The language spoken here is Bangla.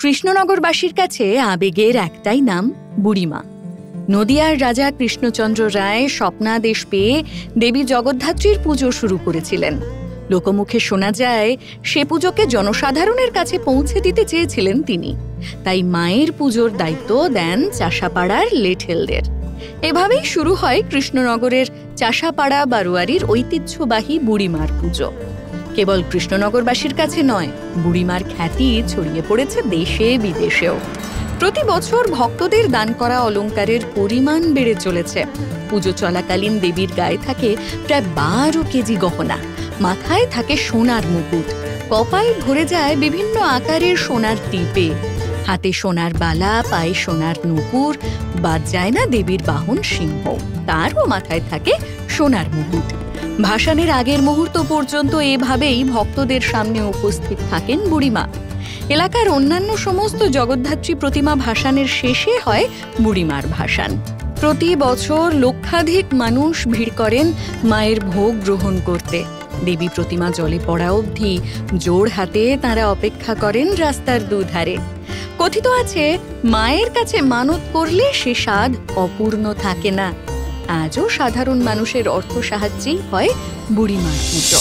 কৃষ্ণনগরবাসীর কাছে আবেগের একটাই নাম, বুড়িমা। নদিয়ার রাজা কৃষ্ণচন্দ্র রায় স্বপ্নাদেশ পেয়ে দেবী জগদ্ধাত্রীর পুজো শুরু করেছিলেন। লোকমুখে শোনা যায় সে পুজোকে জনসাধারণের কাছে পৌঁছে দিতে চেয়েছিলেন তিনি। তাই মায়ের পুজোর দায়িত্ব দেন চাষাপাড়ার লেঠেলদের। এভাবেই শুরু হয় কৃষ্ণনগরের চাষাপাড়া বারোয়ারির ঐতিহ্যবাহী বুড়িমার পুজো। কেবল কৃষ্ণনগরবাসীর কাছে নয়, বুড়িমার খ্যাতি ছড়িয়ে পড়েছে দেশে বিদেশেও। প্রতি বছর ভক্তদের দান করা অলংকারের পরিমাণ বেড়ে চলেছে। পুজো চলাকালীন দেবীর গায়ে থাকে প্রায় 12 কেজি গহনা, মাথায় থাকে সোনার মুকুট, কপাল ভরে যায় বিভিন্ন আকারের সোনার টিপে, হাতে সোনার বালা, পায়ে সোনার নুপুর, বাদ যায় না দেবীর বাহন সিংহ, তারও মাথায় থাকে সোনার মুকুট। ভাসানের আগের মুহূর্ত পর্যন্ত এভাবেই ভক্তদের সামনে উপস্থিত থাকেন বুড়িমা। এলাকার অন্যান্য সমস্ত জগদ্ধাত্রী প্রতিমা ভাসানের শেষে হয় বুড়িমার ভাসান। প্রতি বছর লক্ষাধিক মানুষ ভিড় করেন মায়ের ভোগ গ্রহণ করতে। দেবী প্রতিমা জলে পড়া অবধি জোড় হাতে তাঁরা অপেক্ষা করেন রাস্তার দুধারে। কথিত আছে, মায়ের কাছে মানত করলে সে স্বাদ অপূর্ণ থাকে না। আজও সাধারণ মানুষের অর্থ সাহায্যেই হয় বুড়িমার পুজো।